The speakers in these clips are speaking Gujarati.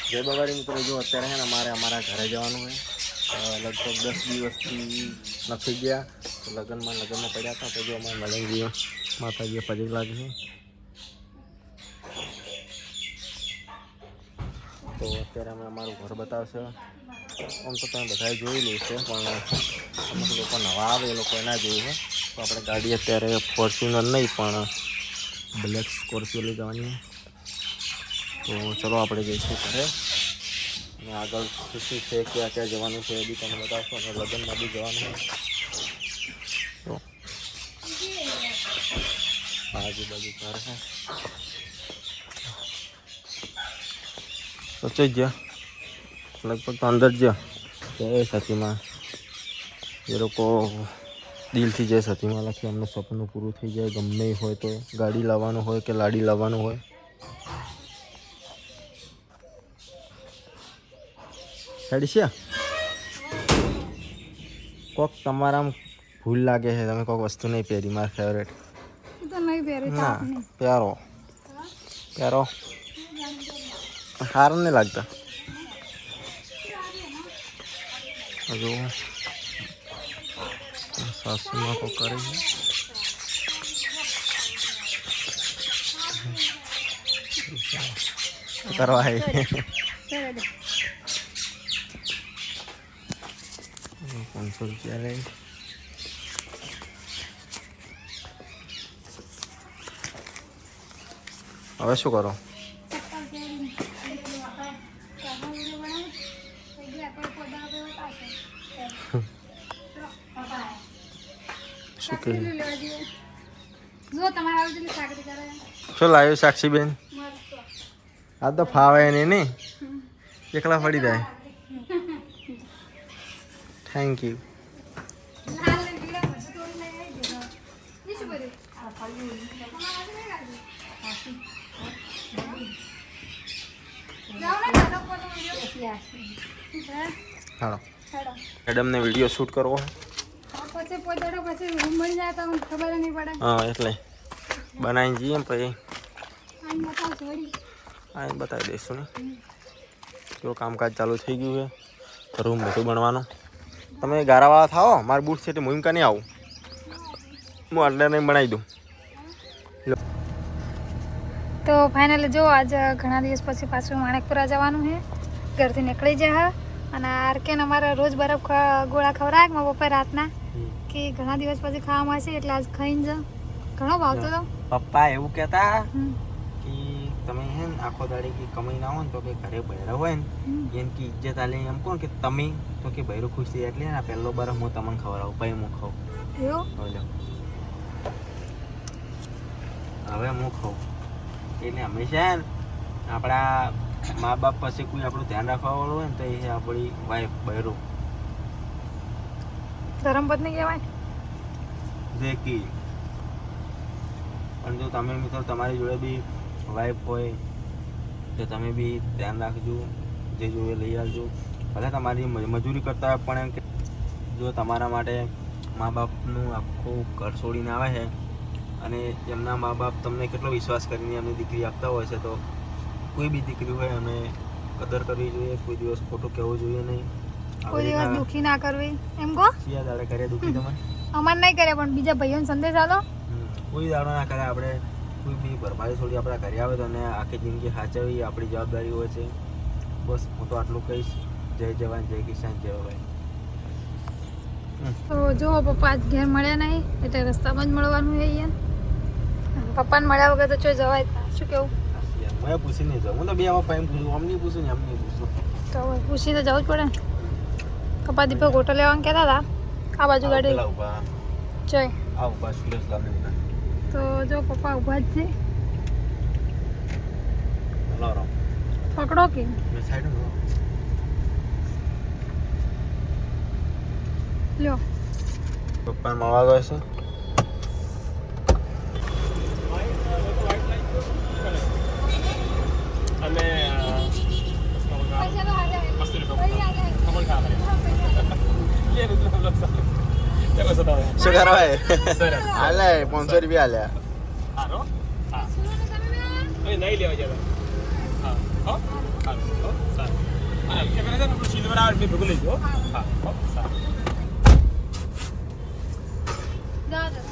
જય બાબારી મિત્રો, જો અત્યારે છે ને અમારા ઘરે જવાનું હોય. લગભગ 10 દિવસથી નથી ગયા. તો લગ્નમાં પડ્યા હતા. તો જો અમારા મલંગજી માતાજીએ પગે લાગી. તો અત્યારે અમે અમારું ઘર બતાવશે. આમ તો તમે બધાએ જોયેલું છે, પણ અમુક લોકો નવા આવે એ લોકો ના જોયું હોય. તો આપણે ગાડી અત્યારે ફોર્ચ્યુનર નહીં પણ બ્લેક સ્કોર્પિયો લઈ જવાની. તો ચલો આપણે જઈશું ઘરે અને આગળ શું છે, ક્યાં જવાનું છે એ બી તમને બતાવશો. અને લગ્નમાં બી જવાનું હોય. તો આજુબાજુ ઘર છે. તો ચઈ ગયા લગભગ તો અંદર જ્યાં જય સતીમાં એ લોકો દિલથી જય સતીમાં લખી અમને સપનું પૂરું થઈ જાય. ગમે હોય તો ગાડી લાવવાનું હોય કે લાડી લાવવાનું હોય. હેડશિયા કોક તમારામાં ભૂલ લાગે છે, તમે કોઈક વસ્તુ નહીં પહેરી. મારા ફેવરેટ ના પ્યારો સારું નહીં લાગતા. હજુ સાસુમાં તો કરી કરવા 500 રૂપિયા લઈ. હવે શું કરો? શું કહે શું લાવ્યું સાક્ષીબેન? આ તો ફાવે નહીં એકલા પડી જાય. Thank you. હાલો મેડમને વિડીયો શૂટ કરવો. હા એટલે બનાવી જઈએ પછી આ બતાવી દઈશું ને. જો કામકાજ ચાલુ થઈ ગયું છે. રૂમ બધું બનવાનું. તમે ગારાવાળા થાઓ. મારું બૂટ છે તે મુહિમકા નહીં આવું. હું એટલે નહીં બનાવી દઉં. તો ફાઇનલી જો આજ ઘણા દિવસ પછી પાછું માણેકપુરા જવાનું છે. ઘરથી નીકળી જાય. અને આરકેન અમારે રોજ બરફ ગોળા ખવડાવે મારા પપ્પા રાતના કે ઘણા દિવસ પછી ખાવામાં હશે એટલે આજ ખાઈને જ ઘણો ભાવતો હતો. પપ્પા એવું કહેતા કે તમે હે ને આખો દાડી કમાઈ ના હોય ને તો કે ઘરે બૈરા હોય ને એમ કે ઇજ્જત આલે. એમ કોણ કે તમે તો કે બૈરું ખુશ થઈ એટલે ને પહેલો બરફ હું તમને ખવડાવું પછી હું ખાઉં. હવે હું ખાઉં એટલે હંમેશા ને આપણા મા બાપ પાસે કોઈ આપણું ધ્યાન રાખવાવાળું હોય ને તો એ આપણી વાઈફ બૈરું ધર્મપત્ની કહેવાય. દેખી પણ જો તમે મિત્રો તમારી જોડે બી વાઈફ હોય તો તમે બી ધ્યાન રાખજો. જે જોઈએ લઈ આવજો. ભલે તમારી મજૂરી કરતા હોય પણ એમ કે જો તમારા માટે મા બાપનું આખું ઘર છોડીને આવે છે અને એમના મા બાપ તમને કેટલો વિશ્વાસ કરીને એમની દીકરી આપતા હોય છે, તો કોઈ બી દીકરી હોય અમે કદર કરવી જોઈએ. કોઈ દિવસ ખોટું કહેવું જોઈએ નહીં. કોઈ દિવસ દુખી ના કરવી. એમ કહો સિયા દાડે કરે દુખી તમે અમાર નહીં કરે પણ બીજા ભાઈઓને સંદેશ આલો. કોઈ દાડો ના કરે. આપણે કોઈ બી ભરપાઈ છોડી આપણા ઘરે આવે તો એને આખી જિંદગી સાચવવી આપણી જવાબદારી હોય છે. બસ હું તો આટલું કહીશ. જય જવાન જય કિસાન જય ભાઈ. તો જો પપ્પા આજ ઘેર મળ્યા નહીં એટલે રસ્તામાં જ મળવાનું છે અહીંયા. પપ્પાને મળ્યા વગર તો ચો જવાય જ ના. શું કેવું? મેં પૂછી નહીં જાઉં. હું તો બે પપ્પા એમ પૂછું. આમ નહીં પૂછું ને આમ નહીં પૂછું. તો પૂછી તો જવું જ પડે ને. પપ્પા દીપક હોટલ લેવાનું કહેતા હતા. આ બાજુ ગાડી જોઈ આ ઉભા સુરેશ લાગે. તો જો પપ્પા ઊભા જ છે. પકડો કે લ્યો. પપ્પા મળવા ગયો છે. અને શું કરવા? હાલે 500 રૂપિયા હાલ્યા. હારો હા નહીં લેવા જતા. હા હા હાલો ચટણી ભેગું લઈ ગયો. હા સારું. જા જા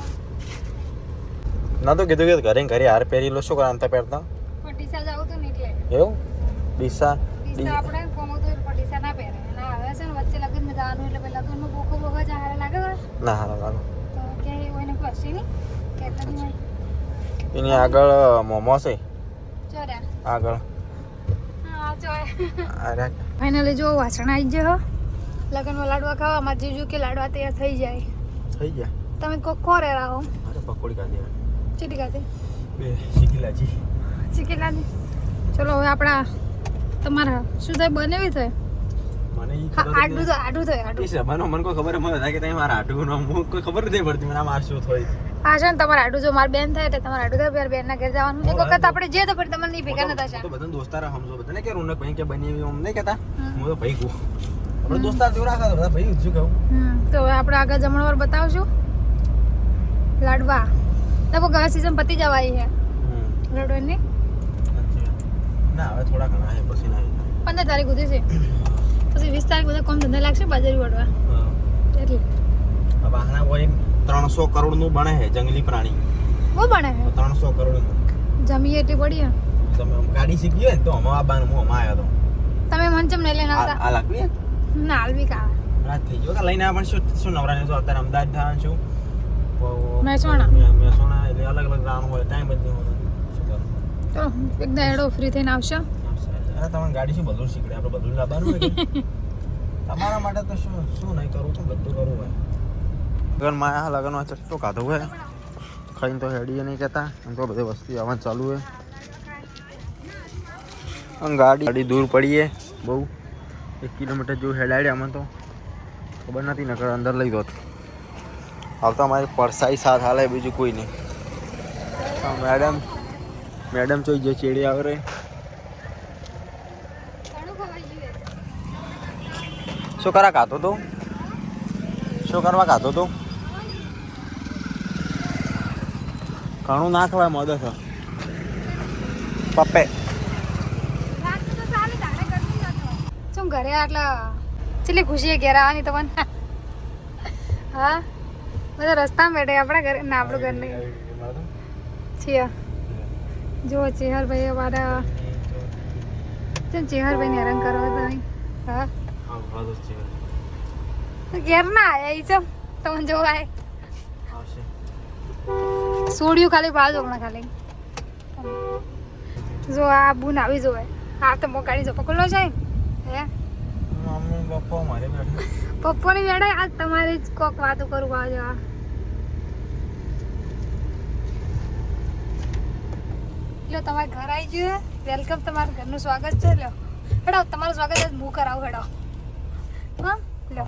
ના તો કીધું કે ઘરે ઘરે હાર પહેરી લો શું કરા પહેરતા પટીસા જાવ તો નીકળે એવું ડીસા ડીસા આપણે કોમો તો પટીસા ના પહેરે ના હવે છે ને વચ્ચે લગનમાં જવાનું એટલે પેલા લગનમાં બોકો બોકો જ હારે લાગે હોય ના હારા લાગે તો કે કોઈને કશી નહીં કહેતા નહીં હોય એની આગળ મોમો છે ચોર્યા આગળ હા ચોય અરે ફાઇનલી જો વાસણ આવી ગયો લગનમાં લાડવા ખાવા માં જીજુ કે લાડવા તૈયાર થઈ જાય થઈ ગયા તમે કોક ખોરે રહો અરે પકોડી ખાધી ચીટી ખાતે બે શીખીલાજી ચીકેલા ચલો હવે આપણા તમારા શું થાય બનાવી થાય મને ઈ આડું થાય આડું ઈ સભાનો મને કોઈ ખબર મને થાય કે તમે મારા આટું નામ કોઈ ખબર નથી પડતી મને આમ આ શું થઈ હા છે ને તમારે આડું જો મારી બેન થાય એટલે તમારે આડું થાય બેન ના ઘર જવાનું એક વખત આપણે જે તો પણ તમને નહીં ભેગા નતા છે તો બધા દોસ્તારા સમજો બધાને કે રોનક ભાઈ કે બની એમ નહીં કહેતા હું તો ભાઈ કહું આપણે દોસ્તાર જેવું રાખા તો બધા ભાઈ શું કહું તો હવે આપણે આગળ જમણવાર બતાવશું લાડવા લગભગ હવે સીઝન પતી જવાય છે લાડવાની ના હવે થોડા ઘણા છે પછી ના 15 તારીખ સુધી છે પછી 20 તારીખ બધા કોમ ધંધા લાગશે બાજારી વળવા એટલે હવે આના હોય 300 કરોડ નું બને છે જંગલી પ્રાણી બહુ બને છે 300 કરોડ નું જમીએ એટલી પડી તમે ગાડી શીખી હોય ને તો અમાર આબાનું હું અમાર આવ્યો તો તમે મન ચમ લઈને આવતા આ લાગવી ના હાલવી કા રાત થઈ ગયો કે લઈને આ પણ શું નવરાને તો અત્યારે અમદાવાદ થવાનું છું મહેસાણા એટલે અલગ અલગ જવાનું હોય ટાઈમ જ નહીં હોય શું કરું તો એક દાડો ફ્રી થઈને આવશો અરે તમારે ગાડી શું બધું શીખડે આપણે બધું લાવવાનું હોય કે તમારા માટે તો શું નહીં કરવું તો બધું કરવું હોય લગનમાં આ લગનમાં ચટ્ટો કાઢો હોય ખાઈને તો હેડીએ નહીં કહેતા એમ તો બધી વસ્તુ આવવાનું ચાલુ હોય ગાડી દૂર પડીએ બહુ 1 કિલોમીટર જેવું હેડાડે આમાં તો ખબર નથી નકર અંદર લઈ દો આવતા અમારી પરસાઈ સાથ હાલે બીજું કોઈ નહીં મેડમ ચોઈ જે ચેડી આવે રે શું કરા ખાતો તું શું કરવા ખાતો તું ઘણું ના ખવાય મદદ છે પપ્પે શું ઘરે આટલા ચેટલી ખુશી ઘેર આવવાની તમને હા બધા રસ્તામાં બેઠે આપણા ઘરે ના આપણું ઘર નહીં છીએ જો ચેહરભાઈ અમારા ચેહરભાઈ ને હેરાન કરો તમે હા ઘેર ના આયા ઈ ચમ તમને જોવા આય સોડિયું ખાલી બાજુ હમણાં ખાલી જો આ બુન આવી જોવે હા તો મોકાડી જો પકડલો છે હે પપ્પાની વેડે આજ તમારી જ કોક વાતો કરું બાજુ આ લો તમારે ઘર આવી ગયું વેલકમ તમારા ઘરનું સ્વાગત છે લો હેડો તમારું સ્વાગત આજ હું કરાવું હેડો હા લો